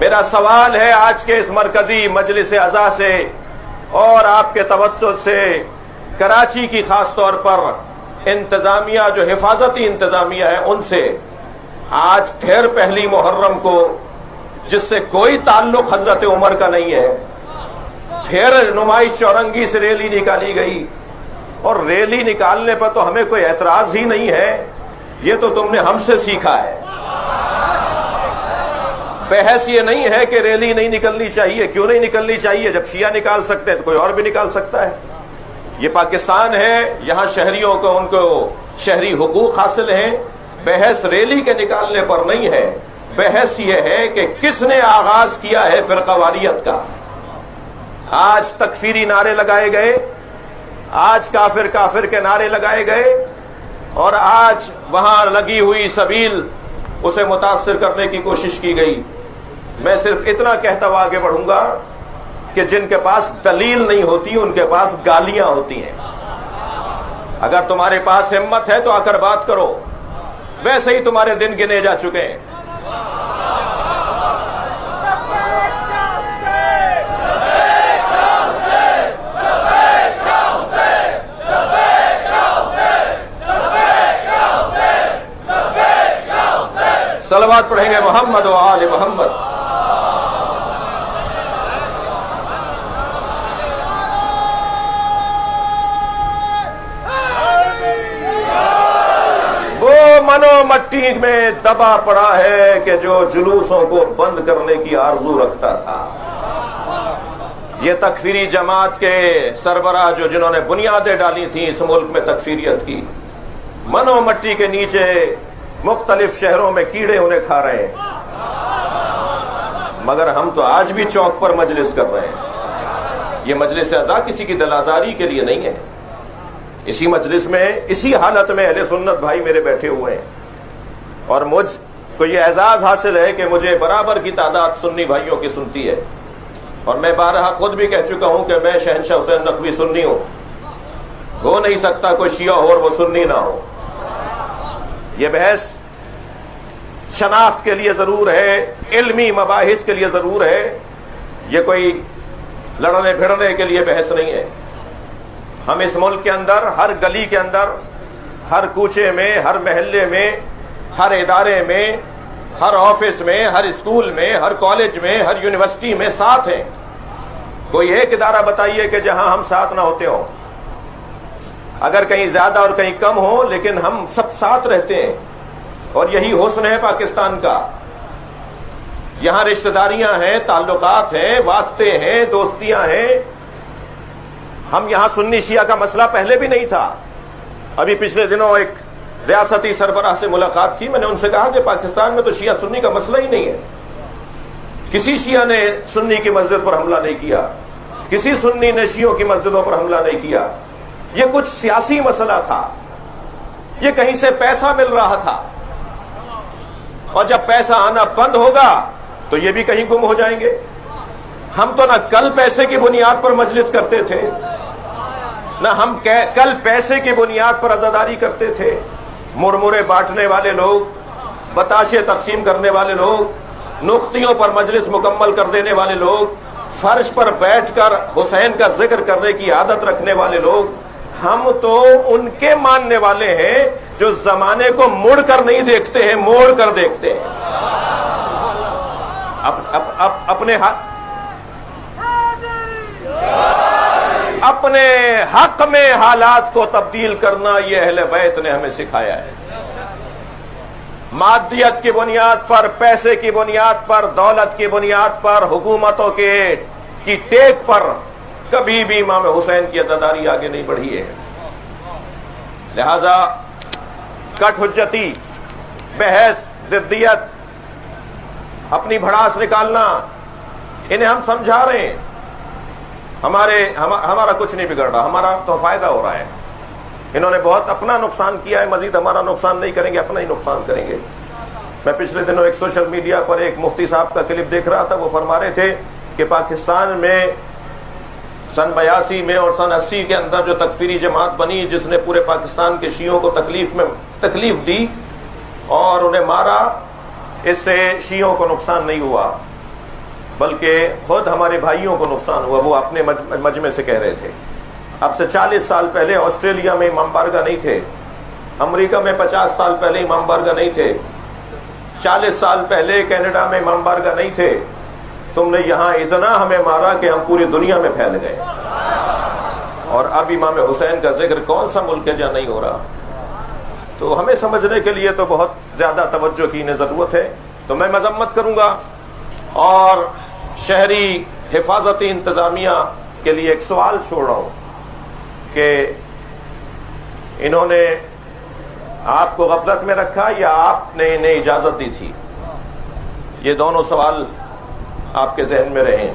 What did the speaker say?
میرا سوال ہے آج کے اس مرکزی مجلس اعضاء سے اور آپ کے توسط سے کراچی کی خاص طور پر انتظامیہ جو حفاظتی انتظامیہ ہے ان سے، آج پھر پہلی محرم کو جس سے کوئی تعلق حضرت عمر کا نہیں ہے، پھر نمائش چورنگی سے ریلی نکالی گئی، اور ریلی نکالنے پر تو ہمیں کوئی اعتراض ہی نہیں ہے، یہ تو تم نے ہم سے سیکھا ہے۔ بحث یہ نہیں ہے کہ ریلی نہیں نکلنی چاہیے، کیوں نہیں نکلنی چاہیے؟ جب شیعہ نکال سکتے ہیں تو کوئی اور بھی نکال سکتا ہے۔ یہ پاکستان ہے، یہاں شہریوں کو ان کو شہری حقوق حاصل ہیں۔ بحث ریلی کے نکالنے پر نہیں ہے، بحث یہ ہے کہ کس نے آغاز کیا ہے فرقہ واریت کا۔ آج تکفیری نعرے لگائے گئے، آج کافر کافر کے نعرے لگائے گئے، اور آج وہاں لگی ہوئی سبیل اسے متاثر کرنے کی کوشش کی گئی۔ میں صرف اتنا کہتا ہوا آگے بڑھوں گا کہ جن کے پاس دلیل نہیں ہوتی ان کے پاس گالیاں ہوتی ہیں۔ اگر تمہارے پاس ہمت ہے تو آ کر بات کرو، ویسے ہی تمہارے دن گنے جا چکے ہیں۔ صلوات پڑھیں گے محمد و آل محمد۔ وہ منو مٹی میں دبا پڑا ہے کہ جو جلوسوں کو بند کرنے کی آرزو رکھتا تھا۔ یہ تکفیری جماعت کے سربراہ جنہوں نے بنیادیں ڈالی تھیں اس ملک میں تکفیریت کی، منو مٹی کے نیچے مختلف شہروں میں کیڑے انہیں کھا رہے ہیں، مگر ہم تو آج بھی چوک پر مجلس کر رہے ہیں۔ یہ مجلس اعضاء کسی کی دلازاری کے لیے نہیں ہے۔ اسی مجلس میں اسی حالت میں اہل سنت بھائی میرے بیٹھے ہوئے ہیں، اور مجھ کو یہ اعزاز حاصل ہے کہ مجھے برابر کی تعداد سنی بھائیوں کی سنتی ہے، اور میں بارہا خود بھی کہہ چکا ہوں کہ میں شہنشاہ حسین نقوی سنی ہوں، ہو نہیں سکتا کوئی شیعہ ہو اور وہ سنی نہ ہو۔ یہ بحث شناخت کے لیے ضرور ہے، علمی مباحث کے لیے ضرور ہے، یہ کوئی لڑنے بھڑنے کے لیے بحث نہیں ہے۔ ہم اس ملک کے اندر ہر گلی کے اندر، ہر کوچے میں، ہر محلے میں، ہر ادارے میں، ہر آفس میں، ہر اسکول میں، ہر کالج میں، ہر یونیورسٹی میں ساتھ ہیں۔ کوئی ایک ادارہ بتائیے کہ جہاں ہم ساتھ نہ ہوتے ہوں، اگر کہیں زیادہ اور کہیں کم ہو، لیکن ہم سب ساتھ رہتے ہیں، اور یہی حسن ہے پاکستان کا۔ یہاں رشتہ داریاں ہیں، تعلقات ہیں، واسطے ہیں، دوستیاں ہیں۔ ہم یہاں سنی شیعہ کا مسئلہ پہلے بھی نہیں تھا۔ ابھی پچھلے دنوں ایک ریاستی سربراہ سے ملاقات تھی، میں نے ان سے کہا کہ پاکستان میں تو شیعہ سنی کا مسئلہ ہی نہیں ہے، کسی شیعہ نے سنی کی مسجد پر حملہ نہیں کیا، کسی سنی نے شیعوں کی مسجدوں پر حملہ نہیں کیا، یہ کچھ سیاسی مسئلہ تھا، یہ کہیں سے پیسہ مل رہا تھا، اور جب پیسہ آنا بند ہوگا تو یہ بھی کہیں گم ہو جائیں گے۔ ہم تو نہ کل پیسے کی بنیاد پر مجلس کرتے تھے، نہ ہم کل پیسے کی بنیاد پر عزاداری کرتے تھے۔ مرمرے بانٹنے والے لوگ، بتاشے تقسیم کرنے والے لوگ، نختیوں پر مجلس مکمل کر دینے والے لوگ، فرش پر بیٹھ کر حسین کا ذکر کرنے کی عادت رکھنے والے لوگ، ہم تو ان کے ماننے والے ہیں جو زمانے کو مڑ کر نہیں دیکھتے ہیں، موڑ کر دیکھتے ہیں۔ اپنے حق میں حالات کو تبدیل کرنا یہ اہل بیت نے ہمیں سکھایا ہے۔ مادیت کی بنیاد پر، پیسے کی بنیاد پر، دولت کی بنیاد پر، حکومتوں کی ٹیک پر کبھی بھی امام حسین کی عزاداری آگے نہیں بڑھی ہے۔ لہذا کٹ حجتی، بحث، ضدیت، اپنی بھڑاس نکالنا، انہیں ہم سمجھا رہے ہیں۔ ہمارا کچھ نہیں بگڑ رہا، ہمارا تو فائدہ ہو رہا ہے۔ انہوں نے بہت اپنا نقصان کیا ہے، مزید ہمارا نقصان نہیں کریں گے، اپنا ہی نقصان کریں گے۔ میں پچھلے دنوں ایک سوشل میڈیا پر ایک مفتی صاحب کا کلپ دیکھ رہا تھا، وہ فرما رہے تھے کہ پاکستان میں سن 82 میں اور سن 80 کے اندر جو تکفیری جماعت بنی جس نے پورے پاکستان کے شیعوں کو تکلیف دی اور انہیں مارا، اس سے شیعوں کو نقصان نہیں ہوا۔ بلکہ خود ہمارے بھائیوں کو نقصان ہوا. وہ اپنے مجمع سے کہہ رہے تھے اب سے 40 سال پہلے آسٹریلیا میں امام بارگاہ نہیں تھے, امریکہ میں 50 سال پہلے امام بارگاہ نہیں تھے, 40 سال پہلے کینیڈا میں امام بارگاہ نہیں تھے. تم نے یہاں اتنا ہمیں مارا کہ ہم پوری دنیا میں پھیل گئے, اور اب امام حسین کا ذکر کون سا ملک ہے جہاں نہیں ہو رہا. تو ہمیں سمجھنے کے لیے تو بہت زیادہ توجہ کی ضرورت ہے. تو میں مذمت کروں گا, اور شہری حفاظتی انتظامیہ کے لیے ایک سوال چھوڑ رہا ہوں کہ انہوں نے آپ کو غفلت میں رکھا یا آپ نے انہیں اجازت دی تھی؟ یہ دونوں سوال آپ کے ذہن میں رہیں.